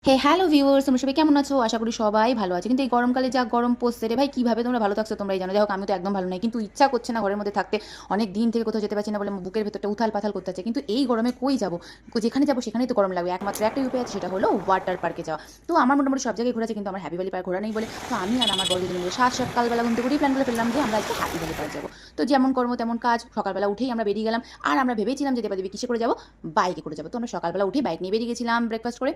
হে hello viewers, তোমরা সবাই কেমন আছো? আশা করি সবাই ভালো আছে। কিন্তু এই গরমকালে যা গরম পড়ছে রে ভাই, কিভাবে তোমরা ভালো থাকছো তোমরাই জানো। যাই হোক, আমি তো একদম ভালো নাই, কিন্তু ইচ্ছা করছে না ঘরের মধ্যে থাকতে। অনেক দিন থেকে কোথাও যেতে পারছি না বলে বুকের ভেতরটা উথাল পাথাল করতে হচ্ছে। কিন্তু এই গরমে কই যাবো? যেখানে যাবো সেখানেই তো গরম লাগবে। একমাত্র একটাই উপায় আছে, সেটা হলো ওয়াটার পার্কে যাওয়া। তো আমার মোটামুটি সব জায়গায় ঘোরা আছে, কিন্তু আমার হ্যাপি ভ্যালি পার্ক ঘোরা নেই বলে তো আমি আর আমার বড় দিদি মিলে সকালবেলা ঘুম থেকে উঠেই প্ল্যান করে ফেললাম যে আমরা আজকে হ্যাপি ভ্যালি পার্ক যাবো। তো যেমন কর্ম তেমন কাজ, সকালবেলা উঠেই আমরা বেরিয়ে গেলাম। আর আমরা ভেবেছিলাম যে দেবাদেবী কিসে করে যাবো? বাইকে করে যাবো। তো আমরা সকালবেলা উঠেই বাইক নিয়ে বেরিয়ে গেছিলাম ব্রেকফাস্ট করে।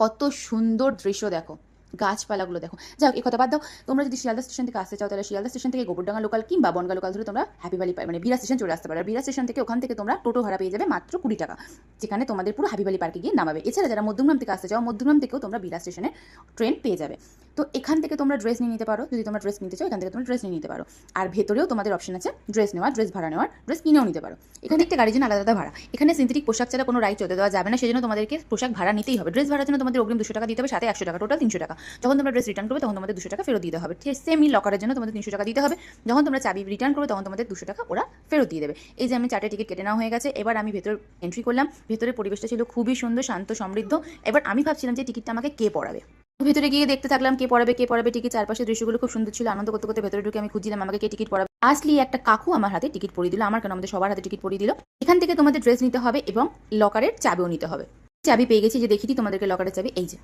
কত সুন্দর দৃশ্য দেখো, গাছপালাগুলো দেখো। যাই হোক, এই কথা বাদ দাও। তোমরা যদি শিয়ালদা স্টেশন থেকে আসতে চাও, তাহলে শিয়ালদা স্টেশন থেকে গোবরডাঙ্গা লোকাল কিংবা বনগা লোকাল ধরে তোমরা হ্যাপি ভ্যালি মানে বিরা স্টেশন চলে আসতে পারো। আর বিরা স্টেশন থেকে ওখান থেকে তোমরা টোটো ভাড়া পেয়ে যাবে মাত্র 20 টাকা, যেখানে তোমাদের পুরো হ্যাপি ভ্যালি পার্কে গিয়ে নামাবে। এছাড়া যারা মধ্যমগ্রাম থেকে আসতে চাও, মধ্যমগ্রাম থেকেও তোমরা বিরা স্টেশনে ট্রেন পেয়ে যাবে। তো এখান থেকে তোমরা ড্রেস নিয়ে নিতে পারো। যদি তোমরা ড্রেস নিতে চাও, এখান থেকে তোমরা ড্রেস নিয়ে নিতে পারো। আর ভেতরেও তোমাদের অপশন আছে ড্রেস নেওয়ার, ড্রেস ভাড়া নেওয়ার, ড্রেস কিনেও নিতে পারো। এখানে একটা গাড়ির জন্য আলাদা আলাদা ভাড়া। এখানে সিনথেটিক পোশাক ছাড়া কোনো রাইড চলতে দেওয়া যাবে না, সেজন্য তোমাদেরকে পোশাক ভাড়া নিতেই হবে। ড্রেস ভাড়ার জন্য তোমাদের অগ্রিম 200 টাকা দিতে হবে, সাথে 100 টাকা, টোটাল 300 টাকা। যখন তোমরা ড্রেস রিটার্ন করবে তখন তোমাদের 200 টাকা ফেরত দিতে হবে। ঠিক সেমই লকারের জন্য তোমাদের 300 টাকা দিতে হবে। যখন তোমরা চাবি রিটার্ন করবে তখন তোমাদের 200 টাকা ওরা ফেরত দিয়ে দেবে। এই যে আমি 4টে টিকিট কেটে নেওয়া হয়ে গেছে। এবার আমি ভেতর এন্ট্রি করলাম। ভেতরের পরিবেশটা ছিল খুবই সুন্দর, শান্ত, সমৃদ্ধ। এবার আমি ভাবছিলাম যে টিকিটটা আমাকে কে পড়াবে। ভেতরে গিয়ে দেখতে থাকলাম কে পড়াবে টিকিট। চারপাশের দৃশ্যগুলো খুব সুন্দর ছিল। আনন্দ করতে করতে ভেতরে ঢুকে আমি খুঁজছিলাম আমাকে কে টিকিট পড়াবে। আসলি একটা কাকু আমার হাতে টিকিট পরিয়ে দিল। আমার কেন, আমাদের সবার হাতে টিকিট পরিয়ে দিল। এখান থেকে তোমাদের ড্রেস নিতে হবে এবং লকারের চাবিও নিতে হবে। চাবি পেয়ে গেছি, যে দেখিটি তোমাদেরকে লকারের চাবি, এই যে।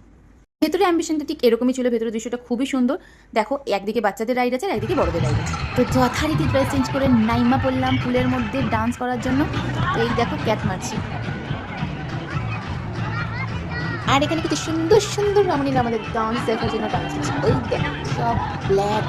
ভেতরে অ্যাম্বিশনটা ঠিক এরকমই ছিল। ভেতরের দৃশ্যটা খুবই সুন্দর। দেখো, একদিকে বাচ্চাদের রাইড আছে আর একদিকে বড়দের রাইড আছে। তো যথারীতি ড্রেস চেঞ্জ করে নাইমা পড়লাম পুলের মধ্যে ডান্স করার জন্য। তো এই দেখো, ক্যাট মারছি। আর এখানে কিছু সুন্দর সুন্দর রমণীরা আমাদের ডান্স দেখার জন্য ডান্স করছে। ওই দেখো, সব ব্ল্যাক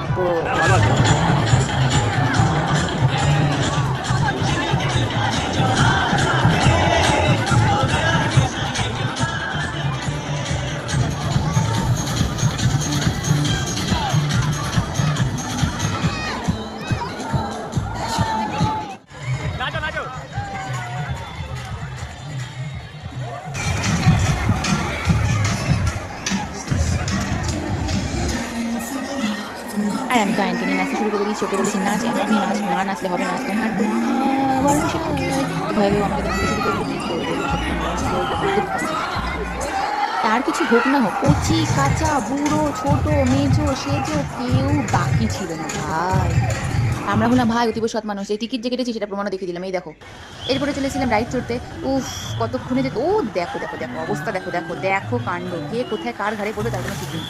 আর আমি গায়নকে নিয়ে নাচতে শুরু করে দিয়েছি। ওকে বলেছি নাচ, আমি নাচ, না নাচলে হবে না। তোমার ভয়ে আমাকে নাচতে শুরু করে দিয়েছি। তার কিছু হোক না হোক, কচি কাঁচা বুড়ো ছোট মেজো সেজো কেউ বাকি ছিল না ভাই। আমরা হলাম ভাই অতীব সৎ মানুষ। এই টিকিট যে কেটেছি সেটা প্রমাণও দেখিয়ে দিলাম, এই দেখো। এরপরে চলেছিলাম রাইড চড়তে। উফ, কতক্ষণে যেত। ও দেখো দেখো দেখো অবস্থা, দেখো দেখো দেখো কাণ্ড। কে কোথায় কার ঘাড়ে পড়বে তার কোনো ঠিক নেই।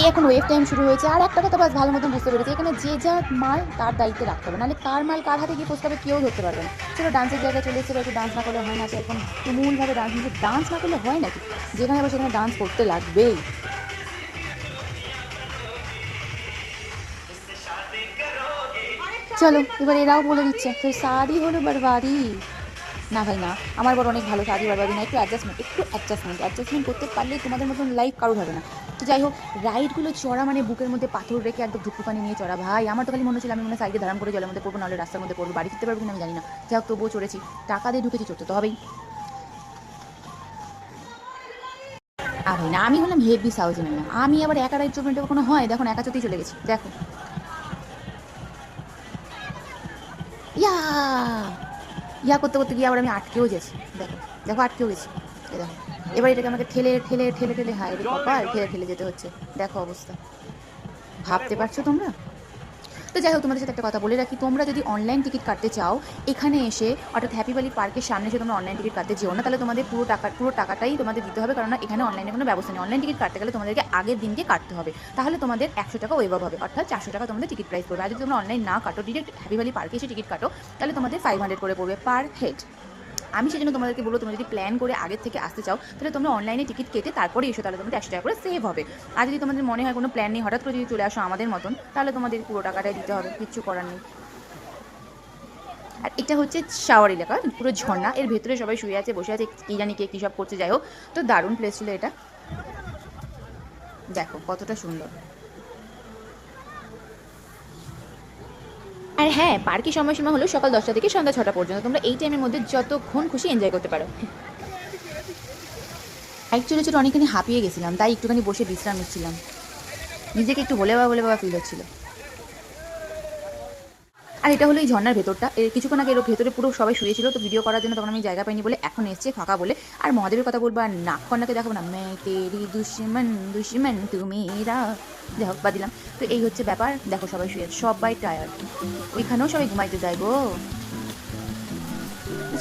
এই এখন ওয়েভ টাইম শুরু হয়েছে। আর একটা কথা বাস ভালো মতন বুঝতে পেরেছি, এখানে যে যার মাল তার দায়িত্বে রাখতে হবে, নাহলে কার মাল কার হাতে গিয়ে পৌঁছাবে কেউ ধরতে পারবে না। চলো ডান্সের জায়গায় চলে এসেছে, একটু ডান্স না করলে হয় না। এখন তুমুলভাবে ডান্স, কিন্তু ডান্স না করলে হয় নাকি? যেখানে আবার সেখানে ডান্স করতে লাগবেই। চলো এবার এরাও বলে দিচ্ছে তো শাদি হলো বারবারি। না ভাই না, আমার বড় অনেক ভালো, শাদি বারবারি না, একটু অ্যাডজাস্টমেন্ট করতে পারলে তোমাদের মতন লাইফ কারোর হবে না। তো যাই হোক, রাইডগুলো চড়া মানে বুকের মধ্যে পাথর রেখে একদম ধুকপুকানি নিয়ে চড়া ভাই। আমার তো খালি মনে হচ্ছিল আমি মনে সাইডে ধারাম করে জলের মধ্যে পড়বো, নাহলে রাস্তার মধ্যে পড়বো। বাড়ি ফিরতে পারবো কিনা আমি জানি না। যাই হোক, তবুও চড়েছি। টাকা দিয়ে ঢুকেছি, চড়তে তো হবেই। ভাই না, আমি হলাম হেভি সাউজি ম্যাম। আমি আবার একা রাইড চড়বো, এটা কখনো হয়? দেখো একা চড়তেই চলে গেছি, দেখো। ইয়া ইয়া করতে করতে গিয়ে আবার আমি আটকেও গেছি। দেখো দেখো, আটকেও গেছি। এই দেখো, এবার এটাকে আমাকে ঠেলে ঠেলে ঠেলে ঠেলে, হায় রে কপাল, ঠেলে ঠেলে যেতে হচ্ছে। দেখো অবস্থা, ভাবতে পারছো তোমরা? তো যাই হোক, তোমাদের সাথে একটা কথা বলে রাখি, তোমরা যদি অনলাইন টিকিট কাটতে চাও, এখানে এসে অর্থাৎ হ্যাপি ভ্যালি পার্কের সামনে এসে তোমরা অনলাইন টিকিট কাটতে যেও না। তাহলে তোমাদের পুরো টাকাটাই তোমাদের দিতে হবে, কারণ এখানে অনলাইনে কোনো ব্যবস্থা নেই। অনলাইন টিকিট কাটতে গেলে তোমাদেরকে আগের দিনকে কাটতে হবে। তাহলে তোমাদের 100 টাকা ওয়েভ হবে, অর্থাৎ 400 টাকা তোমাদের টিকিট প্রাইস পড়বে। আর যদি তোমরা অনলাইন না কাটো, ডিরেক্ট হ্যাপি ভ্যালি পার্কে এসে টিকিট কাটো, তাহলে তোমাদের 500 করে পড়বে পার হেড। আমি সেজন্য তোমাদেরকে বলবো, তোমরা যদি প্ল্যান করে আগের থেকে আসতে চাও, তাহলে তোমরা অনলাইনে টিকিট কেটে তারপরে এসো, তাহলে তোমাদের 100 টাকা করে সেভ হবে। আর যদি তোমাদের মনে হয় কোনো প্ল্যান নেই, হঠাৎ করে যদি চলে আসো আমাদের মতন, তাহলে তোমাদের পুরো টাকাটাই দিতে হবে, কিচ্ছু করার নেই। আর এটা হচ্ছে শাওয়ার এলাকা, পুরো ঝর্ণা। এর ভেতরে সবাই শুয়ে আছে, বসে আছে, কী জানি কে কী সব করছে। যাই হোক, তো দারুণ প্লেস ছিল এটা। দেখো কতটা সুন্দর। আর হ্যাঁ, পার্কে সময়সীমা হলো সকাল 10টা থেকে সন্ধ্যা 6টা পর্যন্ত। তোমরা এই টাইমের মধ্যে যতক্ষণ খুশি এনজয় করতে পারো। অ্যাকচুয়ালি ছোটো অনেকখানি হাঁপিয়ে গেছিলাম, তাই একটুখানি বসে বিশ্রাম নিচ্ছিলাম। নিজেকে একটু বলে বাবা ফিল হচ্ছিল। আর এটা হলো এই ঝর্ণার ভেতরটা। কিছুক্ষণ আগে এর ভেতরে পুরো সবাই শুয়েছিল, তো ভিডিও করার জন্য তখন আমি জায়গা পাইনি বলে এখন এসছে ফাঁকা বলে। আর মহাদেবের কথা বলবো আর নাগকন্যাকে দেখাবো না, মে তেরি দুশ্মন দুশ্মন তু মেরা, যাই হোক বাদ দিলাম। তো এই হচ্ছে ব্যাপার, দেখো সবাই শুয়ে আছে, সবাই টায়ার্ড, ওইখানেও সবাই ঘুমাইতে যায় গো।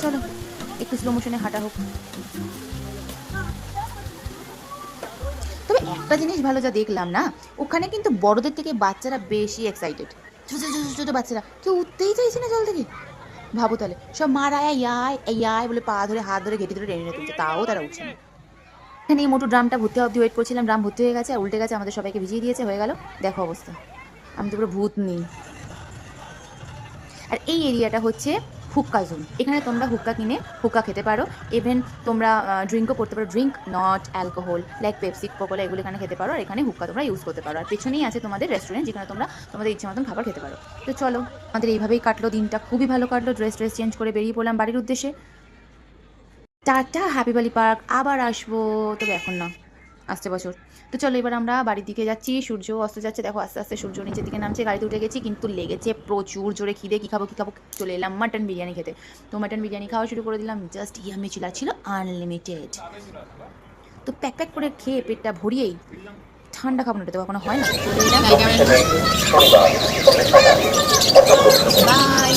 চলো একটু স্লো মোশনে হাঁটা হোক। তবে একটা জিনিস ভালো যা দেখলাম না, ওখানে কিন্তু বড়দের থেকে বাচ্চারা বেশি এক্সাইটেড। ছোট ছোট ছোট ছোট বাচ্চারা কেউ উঠতেই চাইছে না জল থেকে। ভাবো তাহলে, সব মারা ইয়াই বলে পা ধরে হাত ধরে ঘেটে ধরে টেনে টেনে তুলছে, তাও তারা উঠছে না। এখানে এই মোটু ড্রামটা ভর্তি অবধি ওয়েট করছিলাম, ড্রাম ভর্তি হয়ে গেছে আর উল্টে গেছে, আমাদের সবাইকে ভিজিয়ে দিয়েছে, হয়ে গেল। দেখো অবস্থা, আমি তো পুরো ভূত নেই। আর এই এরিয়াটা হচ্ছে হুক্কা জোন, এখানে তোমরা হুক্কা কিনে হুক্কা খেতে পারো, ইভেন তোমরা ড্রিঙ্কও করতে পারো, drink not alcohol like Pepsi cola এগুলো এখানে খেতে পারো, আর এখানে হুক্কা তোমরা ইউজ করতে পারো। আর পেছনেই আছে তোমাদের রেস্টুরেন্ট, যেখানে তোমরা তোমাদের ইচ্ছে মতন খাবার খেতে পারো। তো চলো, আমাদের এইভাবেই কাটলো দিনটা, খুবই ভালো কাটলো। ড্রেস চেঞ্জ করে বেরিয়ে পড়লাম বাড়ির উদ্দেশ্যে। টাটা, হ্যাপি ভ্যালি পার্ক, আবার আসবো, তবে এখন না, আসছে বছর। তো চলো এবার আমরা বাড়ির দিকে যাচ্ছি, সূর্য অস্ত যাচ্ছে, দেখো আস্তে আস্তে সূর্য নিচের দিকে নামছে, গাড়িতে উঠে গেছি, কিন্তু লেগেছে প্রচুর জোরে খিদে। কী খাবো চলে এলাম মাটন বিরিয়ানি খেতে। তো মাটন বিরিয়ানি খাওয়া শুরু করে দিলাম, জাস্ট ইয়ামি ছিল আনলিমিটেড। তো প্যাক প্যাক করে খেয়ে পেটটা ভরিয়েই, ঠান্ডা খাবো না, এটা তো কখনো হয় না, চলে এলাম বাই।